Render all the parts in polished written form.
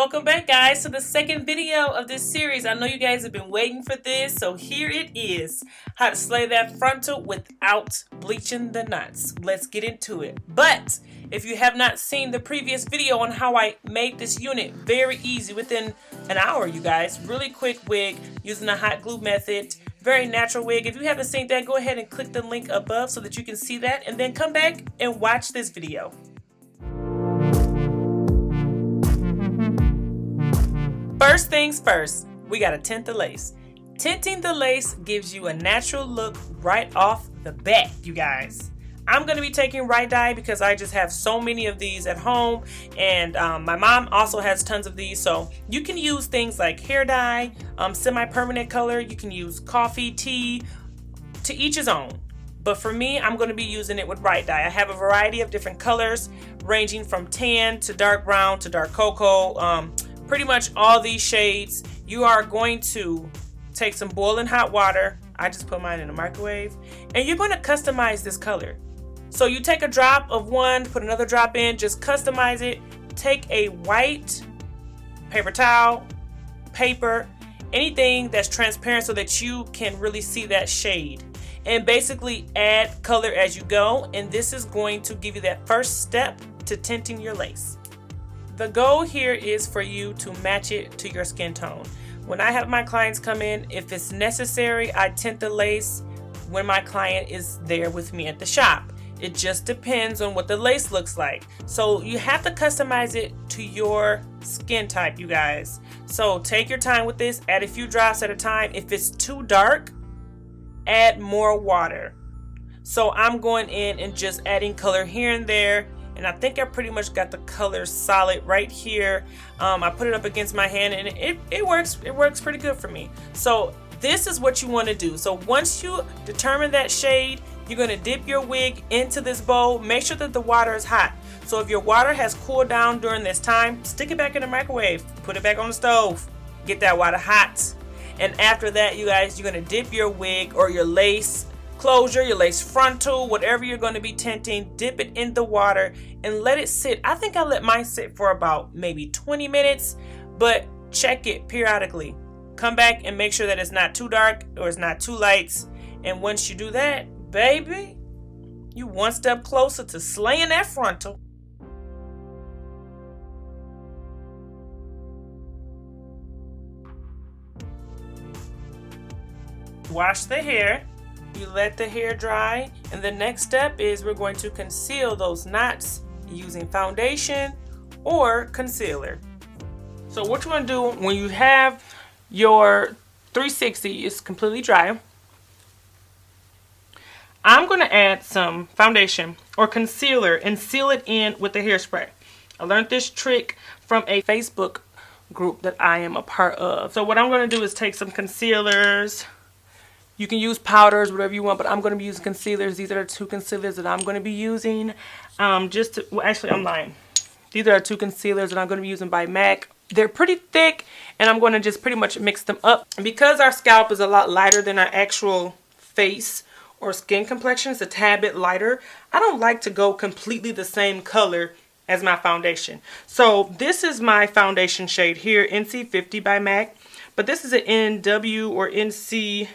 welcome back, guys, to the second video of this series. I know you guys have been waiting for this, so here it is. How to slay that frontal without bleaching the knots. Let's get into it. But if you have not seen the previous video on how I made this unit, very easy, within an hour, you guys. Really quick wig using the hot glue method. Very natural wig. If you haven't seen that, go ahead and click the link above so that you can see that, and then come back and watch this video. First things first, we gotta tint the lace. Tinting the lace gives you a natural look right off the bat, you guys. I'm gonna be taking right dye because I just have so many of these at home, and my mom also has tons of these. So you can use things like hair dye, semi-permanent color. You can use coffee, tea, to each his own. But for me, I'm gonna be using it with right dye. I have a variety of different colors ranging from tan to dark brown to dark cocoa. Pretty much all these shades. You are going to take some boiling hot water. I just put mine in the microwave, and you're going to customize this color. So you take a drop of one, put another drop in, just customize it. Take a white paper towel, paper, anything that's transparent so that you can really see that shade, and basically add color as you go. And this is going to give you that first step to tinting your lace. The goal here is for you to match it to your skin tone. When I have my clients come in, if it's necessary, I tint the lace when my client is there with me at the shop. It just depends on what the lace looks like. So you have to customize it to your skin type, you guys. So take your time with this, add a few drops at a time. If it's too dark, add more water. So I'm going in and just adding color here and there. And I think I pretty much got the color solid right here. I put it up against my hand, and it works. It works pretty good for me. So this is what you want to do. So once you determine that shade, you're going to dip your wig into this bowl. Make sure that the water is hot. So if your water has cooled down during this time, stick it back in the microwave. Put it back on the stove. Get that water hot. And after that, you guys, you're going to dip your wig or your lace closure, your lace frontal, whatever you're going to be tinting, dip it in the water and let it sit. I think I let mine sit for about maybe 20 minutes, but check it periodically. Come back and make sure that it's not too dark or it's not too light. And once you do that, baby, you one step closer to slaying that frontal. Wash the hair. You let the hair dry, and the next step is we're going to conceal those knots using foundation or concealer. So what you want to do when you have your 360 is completely dry, I'm going to add some foundation or concealer and seal it in with the hairspray. I learned this trick from a Facebook group that I am a part of. So what I'm going to do is take some concealers. You can use powders, whatever you want, but I'm going to be using concealers. These are the two concealers that I'm going to be using. Actually, I'm lying. These are the two concealers that I'm going to be using by MAC. They're pretty thick, and I'm going to just pretty much mix them up. And because our scalp is a lot lighter than our actual face or skin complexion, it's a tad bit lighter, I don't like to go completely the same color as my foundation. So this is my foundation shade here, NC50 by MAC. But this is an NW or NC30,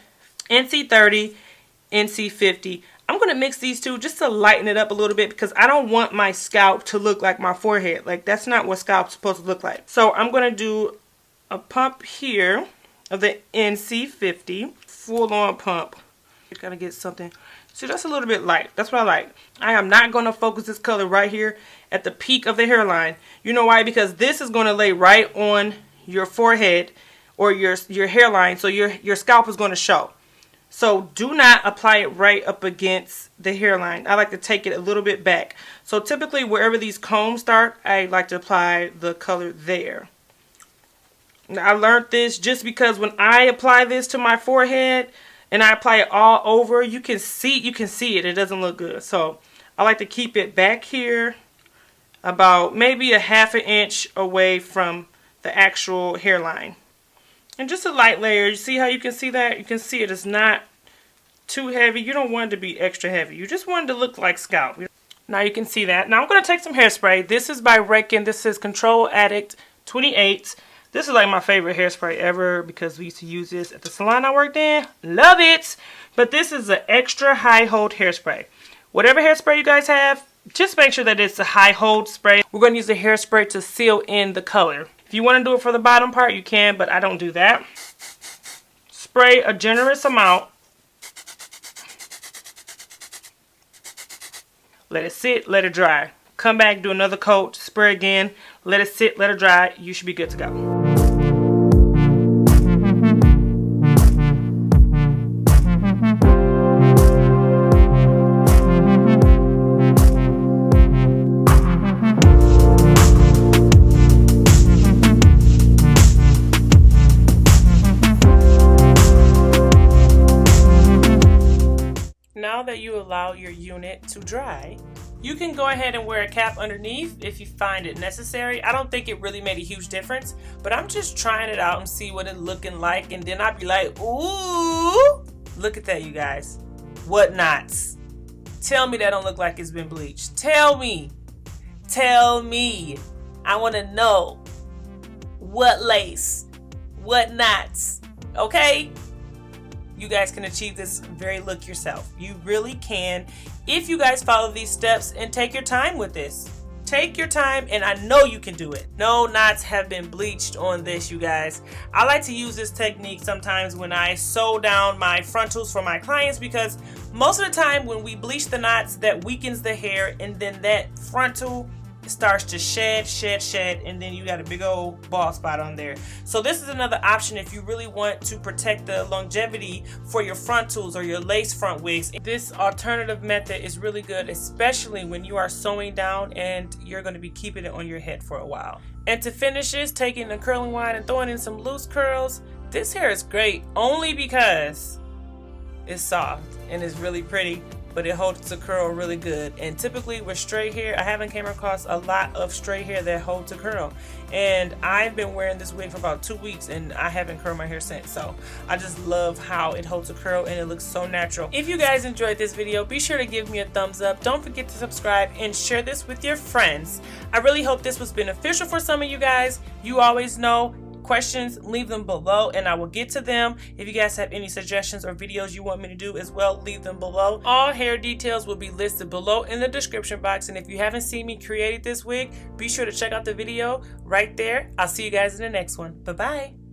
NC50. I'm going to mix these two just to lighten it up a little bit because I don't want my scalp to look like my forehead. Like, that's not what scalp's supposed to look like. So I'm going to do a pump here of the NC50. Full on pump. You got to get something. See, that's a little bit light. That's what I like. I am not going to focus this color right here at the peak of the hairline. You know why? Because this is going to lay right on your forehead or your hairline. So your scalp is going to show. So do not apply it right up against the hairline. I like to take it a little bit back. So typically wherever these combs start, I like to apply the color there. Now, I learned this just because when I apply this to my forehead and I apply it all over, you can see it. It doesn't look good. So I like to keep it back here about maybe a ½ inch away from the actual hairline. And just a light layer. You see how you can see that? You can see it is not too heavy. You don't want it to be extra heavy. You just want it to look like scalp. Now you can see that. Now I'm going to take some hairspray. This is by Werk, and this is Control Addict 28. This is like my favorite hairspray ever because we used to use this at the salon I worked in. Love it. But this is an extra high hold hairspray. Whatever hairspray you guys have, just make sure that it's a high hold spray. We're going to use the hairspray to seal in the color. If you want to do it for the bottom part, you can, but I don't do that. Spray a generous amount. Let it sit, let it dry. Come back, do another coat, spray again, let it sit, let it dry. You should be good to go. Now that you allow your unit to dry, you can go ahead and wear a cap underneath if you find it necessary. I don't think it really made a huge difference, but I'm just trying it out and see what it's looking like, and then I'll be like, ooh, look at that, you guys. What knots? Tell me that don't look like it's been bleached. Tell me. Tell me. I want to know what lace, what knots, okay? You guys can achieve this very look yourself. You really can if you guys follow these steps and take your time with this. Take your time, and I know you can do it. No knots have been bleached on this, you guys. I like to use this technique sometimes when I sew down my frontals for my clients, because most of the time when we bleach the knots, that weakens the hair, and then that frontal starts to shed, and then you got a big old bald spot on there. So this is another option if you really want to protect the longevity for your frontals or your lace front wigs. This alternative method is really good, especially when you are sewing down and you're going to be keeping it on your head for a while. And to finish this, taking the curling wine and throwing in some loose curls. This hair is great only because it's soft and it's really pretty, but it holds to curl really good. And typically with straight hair, I haven't came across a lot of straight hair that hold to curl. And I've been wearing this wig for about 2 weeks and I haven't curled my hair since. So I just love how it holds to curl and it looks so natural. If you guys enjoyed this video, be sure to give me a thumbs up. Don't forget to subscribe and share this with your friends. I really hope this was beneficial for some of you guys. You always know, questions, leave them below and I will get to them. If you guys have any suggestions or videos you want me to do as well, leave them below. All hair details will be listed below in the description box, and if you haven't seen me create this wig, be sure to check out the video right there. I'll see you guys in the next one. Bye bye.